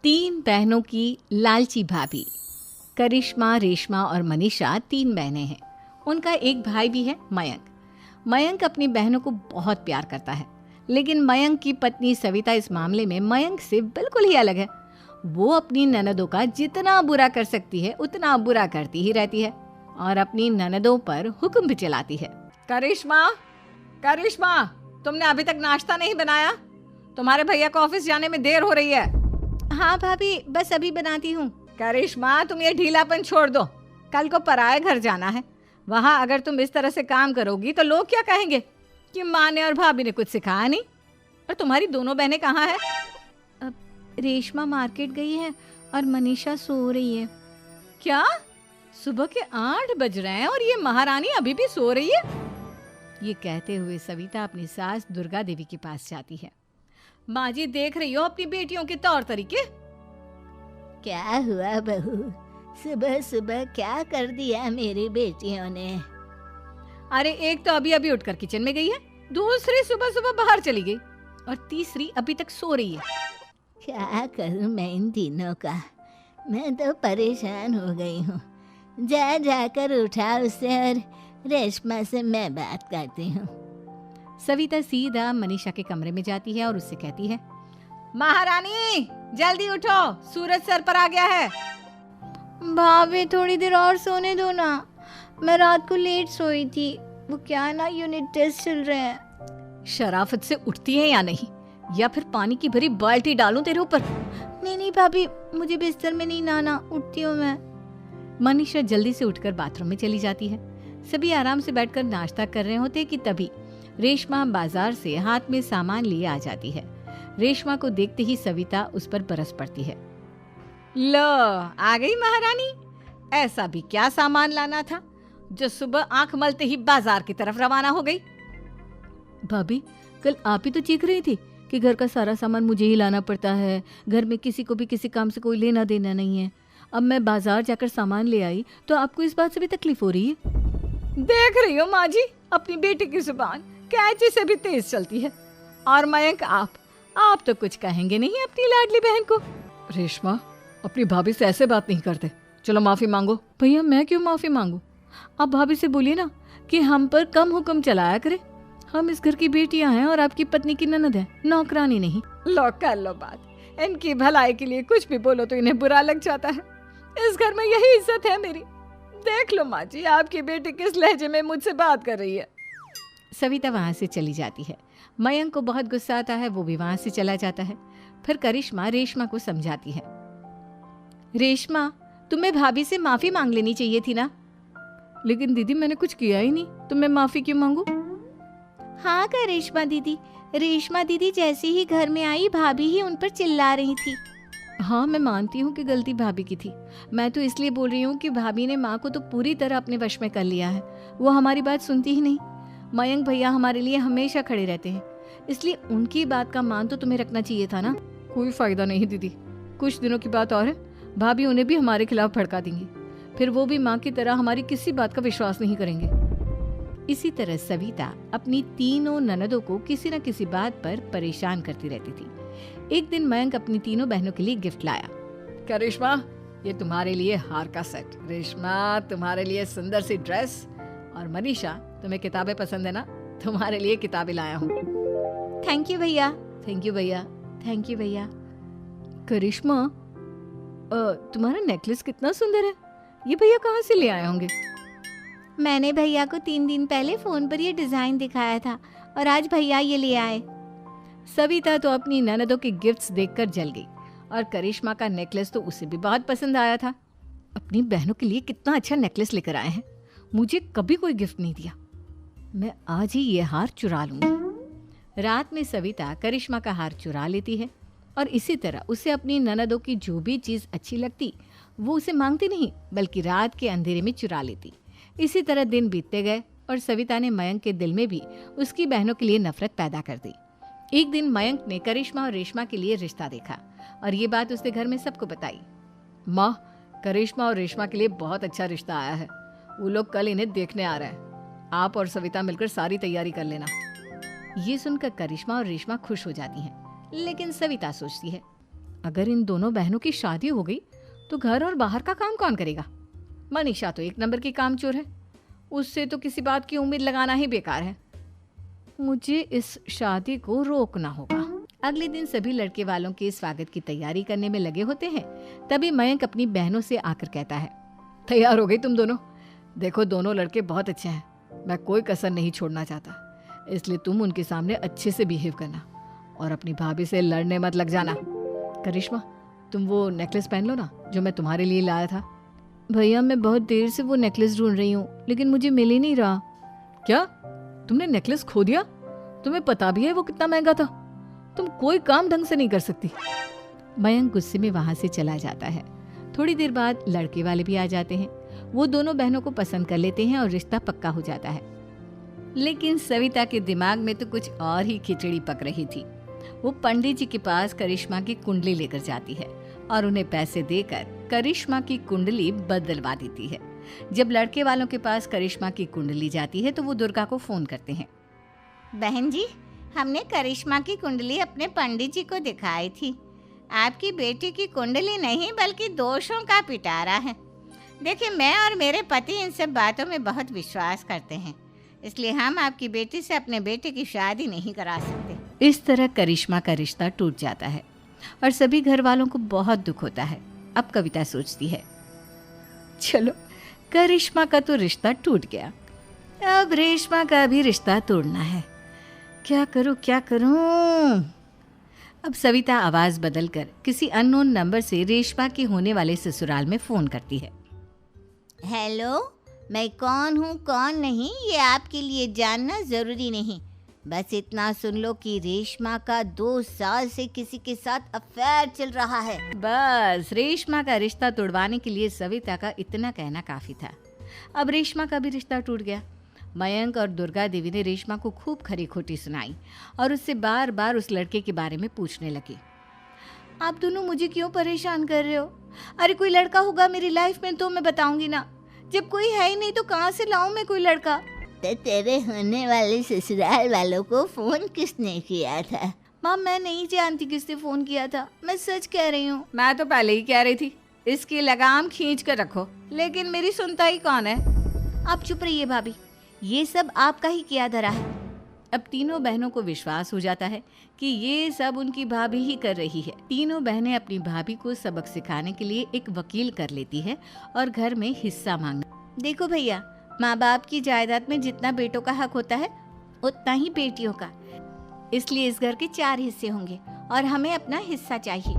तीन बहनों की लालची भाभी। करिश्मा, रेशमा और मनीषा तीन बहनें हैं। उनका एक भाई भी है, मयंक। मयंक अपनी बहनों को बहुत प्यार करता है, लेकिन मयंक की पत्नी सविता इस मामले में मयंक से बिल्कुल ही अलग है। वो अपनी ननदों का जितना बुरा कर सकती है उतना बुरा करती ही रहती है और अपनी ननदों पर हुक्म भी चलाती है। करिश्मा, करिश्मा, तुमने अभी तक नाश्ता नहीं बनाया? तुम्हारे भैया को ऑफिस जाने में देर हो रही है। हाँ भाभी, बस अभी बनाती हूँ। करिश्मा, तुम ये ढीलापन छोड़ दो। कल को पराए घर जाना है। वहाँ अगर तुम इस तरह से काम करोगी तो लोग क्या कहेंगे कि माँ ने और भाभी ने कुछ सिखाया नहीं। और तुम्हारी दोनों बहनें कहाँ हैं? रेशमा मार्केट गई है और मनीषा सो रही है। क्या? सुबह के 8 बज रहे हैं और ये महारानी अभी भी सो रही है? ये कहते हुए सविता अपनी सास दुर्गा देवी के पास जाती है। माँ जी, देख रही हो अपनी बेटियों के तौर तरीके? क्या हुआ बहू, सुबह सुबह क्या कर दिया मेरी बेटियों ने? अरे एक तो अभी अभी उठकर किचन में गई है, दूसरी सुबह सुबह बाहर चली गई और तीसरी अभी तक सो रही है। क्या करूं मैं इन तीनों का, मैं तो परेशान हो गई हूँ। जा जाकर उठा उसे और रेशमा से मैं बात करती हूँ। सविता सीधा मनीषा के कमरे में जाती है और उससे कहती है, महारानी जल्दी उठो, सूरज सर पर आ गया है। भाभी थोड़ी देर और सोने दो ना, मैं रात को लेट सोई थी। वो क्या है ना, यूनिट टेस्ट चल रहे हैं। शराफत से उठती है या नहीं, या फिर पानी की भरी बाल्टी डालूं तेरे ऊपर? नहीं भाभी, मुझे बिस्तर में नहीं लाना, उठती हूँ मैं। मनीषा जल्दी से उठकर बाथरूम में चली जाती है। सभी आराम से बैठकर नाश्ता कर रहे होते कि तभी रेशमा बाजार से हाथ में सामान लिए आ जाती है। रेशमा को देखते ही सविता उस पर बरस पड़ती है। लो, आ गई महारानी। ऐसा भी क्या सामान लाना था जो सुबह आंख मलते ही बाजार की तरफ रवाना हो गई? भाभी, कल आप ही तो चीख रही थी कि घर का सारा सामान मुझे ही लाना पड़ता है, घर में किसी को भी किसी काम से कोई लेना देना नहीं है। अब मैं बाजार जाकर सामान ले आई तो आपको इस बात से भी तकलीफ हो रही है? देख रही हो माँ जी, अपनी बेटी की जुबान कैंची से भी तेज चलती है। और मयंक, आप तो कुछ कहेंगे नहीं अपनी लाडली बहन को। रेशमा, अपनी भाभी से ऐसे बात नहीं करते। चलो माफी मांगो। भैया, मैं क्यों माफी मांगू? आप भाभी से बोलिए ना कि हम पर कम हुक्म चलाया करे। हम इस घर की बेटियां हैं और आपकी पत्नी की ननद है, नौकरानी नहीं। लो कर लो बात। इनकी भलाई के लिए कुछ भी बोलो तो इन्हें बुरा लग जाता है। इस घर में यही इज्जत है मेरी। देख लो माँ जी, आपकी बेटी किस लहजे में मुझसे बात कर रही है। सविता वहां से चली जाती है। मयंक को बहुत गुस्सा आता है, वो भी वहां से चला जाता है। फिर करिश्मा रेशमा को समझाती है। रेशमा, तुम्हें भाभी से माफी मांग लेनी चाहिए थी ना। लेकिन दीदी, मैंने कुछ किया ही नहीं, तो मैं माफी क्यों मांगू? हाँ करिश्मा दीदी, रेशमा दीदी जैसे ही घर में आई भाभी ही उन पर चिल्ला रही थी। हाँ, मैं मानती हूँ कि गलती भाभी की थी। मैं तो इसलिए बोल रही हूँ कि भाभी ने माँ को तो पूरी तरह अपने वश में कर लिया है। वो हमारी बात सुनती ही नहीं। मयंक भैया हमारे लिए हमेशा खड़े रहते हैं, इसलिए उनकी बात का मान तो तुम्हें रखना चाहिए था ना। कोई फायदा नहीं दीदी, कुछ दिनों की बात और है, भाभी उन्हें भी हमारे खिलाफ भड़का देंगी। फिर वो भी माँ की तरह हमारी किसी बात का विश्वास नहीं करेंगे। इसी तरह सविता अपनी तीनों ननदों को किसी न किसी बात पर परेशान करती रहती थी। एक दिन मयंक अपनी तीनों बहनों के लिए गिफ्ट लाया। क्या रेशमा, ये तुम्हारे लिए हार का सेट। रेशमा, तुम्हारे लिए सुंदर सी ड्रेस। और मनीषा, तुम्हें किताबें पसंद है ना, तुम्हारे लिए किताबें लाया हूँ। थैंक यू भैया। थैंक यू भैया। थैंक यू भैया। करिश्मा, तुम्हारा नेकलेस कितना सुंदर है। ये भैया कहाँ से ले आए होंगे? मैंने भैया को 3 दिन पहले फोन पर ये डिजाइन दिखाया था और आज भैया ये ले आए। सविता तो अपनी ननदों के गिफ्ट्स देखकर जल गई और करिश्मा का नेकलेस तो उसे भी बहुत पसंद आया था। अपनी बहनों के लिए कितना अच्छा नेकलेस लेकर आए हैं, मुझे कभी कोई गिफ्ट नहीं दिया। मैं आज ही ये हार चुरा लूंगी। रात में सविता करिश्मा का हार चुरा लेती है और इसी तरह उसे अपनी ननदों की जो भी चीज़ अच्छी लगती वो उसे मांगती नहीं, बल्कि रात के अंधेरे में चुरा लेती। इसी तरह दिन बीतते गए और सविता ने मयंक के दिल में भी उसकी बहनों के लिए नफरत पैदा कर दी। एक दिन मयंक ने करिश्मा और रेशमा के लिए रिश्ता देखा और ये बात उसने घर में सबको बताई। माँ, करिश्मा और रेशमा के लिए बहुत अच्छा रिश्ता आया है। वो लोग कल इन्हें देखने आ रहे हैं। आप और सविता मिलकर सारी तैयारी कर लेना। ये सुनकर करिश्मा और रेशमा खुश हो जाती हैं, लेकिन सविता सोचती है, अगर इन दोनों बहनों की शादी हो गई तो घर और बाहर का काम कौन करेगा? मनीषा तो एक नंबर की कामचोर है, उससे तो किसी बात की उम्मीद लगाना ही बेकार है। मुझे इस शादी को रोकना होगा। अगले दिन सभी लड़के वालों के स्वागत की तैयारी करने में लगे होते हैं। तभी मयंक अपनी बहनों से आकर कहता है, तैयार हो गई तुम दोनों? देखो दोनों लड़के बहुत अच्छे हैं, मैं कोई कसर नहीं छोड़ना चाहता, इसलिए तुम उनके सामने अच्छे से बिहेव करना और अपनी भाभी से लड़ने मत लग जाना। करिश्मा, तुम वो नेकलेस पहन लो ना जो मैं तुम्हारे लिए लाया था। भैया मैं बहुत देर से वो नेकलेस ढूंढ रही हूँ, लेकिन मुझे मिल ही नहीं रहा। क्या तुमने नेकलेस खो दिया? तुम्हें पता भी है वो कितना महंगा था? तुम कोई काम ढंग से नहीं कर सकती। मयंक गुस्से में वहां से चला जाता है। थोड़ी देर बाद लड़के वाले भी आ जाते हैं। वो दोनों बहनों को पसंद कर लेते हैं और रिश्ता पक्का हो जाता है। लेकिन सविता के दिमाग में तो कुछ और ही खिचड़ी पक रही थी। वो पंडित जी के पास करिश्मा की कुंडली लेकर जाती है और उन्हें पैसे देकर करिश्मा की कुंडली बदलवा देती है। जब लड़के वालों के पास करिश्मा की कुंडली जाती है तो वो दुर्गा को फोन करते हैं। बहन जी, हमने करिश्मा की कुंडली अपने पंडित जी को दिखाई थी। आपकी बेटी की कुंडली नहीं बल्कि दोषों का पिटारा है। देखिए, मैं और मेरे पति इन सब बातों में बहुत विश्वास करते हैं, इसलिए हम आपकी बेटी से अपने बेटे की शादी नहीं करा सकते। इस तरह करिश्मा का रिश्ता टूट जाता है और सभी घर वालों को बहुत दुख होता है। अब कविता सोचती है, चलो करिश्मा का तो रिश्ता टूट गया, अब रेशमा का भी रिश्ता तोड़ना है। क्या करूं? अब सविता आवाज बदलकर किसी अननोन नंबर से रेशमा के होने वाले ससुराल में फोन करती है। हेलो, मैं कौन हूँ कौन नहीं ये आपके लिए जानना ज़रूरी नहीं। बस इतना सुन लो कि रेशमा का 2 साल से किसी के साथ अफेयर चल रहा है। बस रेशमा का रिश्ता तोड़वाने के लिए सविता का इतना कहना काफी था। अब रेशमा का भी रिश्ता टूट गया। मयंक और दुर्गा देवी ने रेशमा को खूब खरी खोटी सुनाई और उससे बार बार उस लड़के के बारे में पूछने लगी। आप दोनों मुझे क्यों परेशान कर रहे हो? अरे कोई लड़का होगा मेरी लाइफ में तो मैं बताऊंगी ना, जब कोई है ही नहीं तो कहाँ से लाऊं मैं कोई लड़का? तो तेरे होने वाले ससुराल वालों को फोन किसने किया था? माँ, मैं नहीं जानती किसने फोन किया था, मैं सच कह रही हूँ। मैं तो पहले ही कह रही थी इसकी लगाम खींच कर रखो, लेकिन मेरी सुनता ही कौन है। आप चुप रहिए भाभी, ये सब आपका ही किया धरा है। अब तीनों बहनों को विश्वास हो जाता है कि ये सब उनकी भाभी ही कर रही है। तीनों बहनें अपनी भाभी को सबक सिखाने के लिए एक वकील कर लेती है और घर में हिस्सा मांगना। देखो भैया, माँ बाप की जायदाद में जितना बेटों का हक होता है उतना ही बेटियों का, इसलिए इस घर के 4 हिस्से होंगे और हमें अपना हिस्सा चाहिए।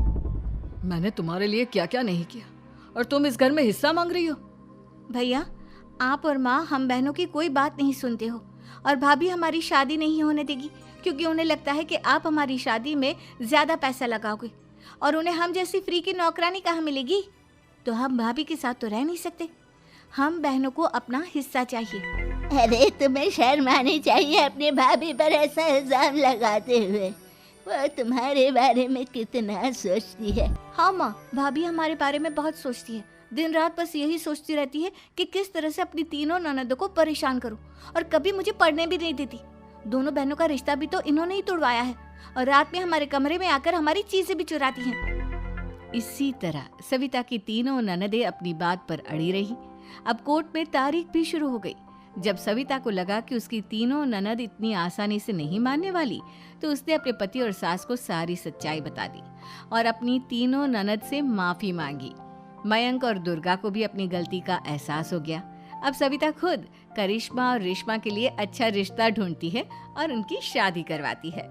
मैंने तुम्हारे लिए क्या क्या नहीं किया और तुम इस घर में हिस्सा मांग रही हो? भैया, आप और माँ हम बहनों की कोई बात नहीं सुनते हो और भाभी हमारी शादी नहीं होने देगी क्योंकि उन्हें लगता है कि आप हमारी शादी में ज्यादा पैसा लगाओगे और उन्हें हम जैसी फ्री की नौकरानी कहाँ मिलेगी। तो हम भाभी के साथ तो रह नहीं सकते, हम बहनों को अपना हिस्सा चाहिए। अरे तुम्हें शर्म आनी चाहिए अपने भाभी पर ऐसा इल्जाम लगाते हुए। वो तुम्हारे बारे में कितना सोचती है। हाँ माँ, भाभी हमारे बारे में बहुत सोचती है, दिन रात बस यही सोचती रहती है कि किस तरह से अपनी तीनों ननदों को परेशान करूं और कभी मुझे पढ़ने भी नहीं देती। दोनों बहनों का रिश्ता भी तो इन्होंने ही तोड़वाया है और रात में हमारे कमरे में आकर हमारी चीजें भी चुराती हैं। इसी तरह सविता की तीनों ननदें अपनी बात पर अड़ी रही। अब कोर्ट में तारीख भी शुरू हो गई। जब सविता को लगा कि उसकी तीनों ननद इतनी आसानी से नहीं मानने वाली, तो उसने अपने पति और सास को सारी सच्चाई बता दी और अपनी तीनों ननद से माफी मांगी। मयंक और दुर्गा को भी अपनी गलती का एहसास हो गया। अब सविता खुद करिश्मा और रेशमा के लिए अच्छा रिश्ता ढूंढती है और उनकी शादी करवाती है।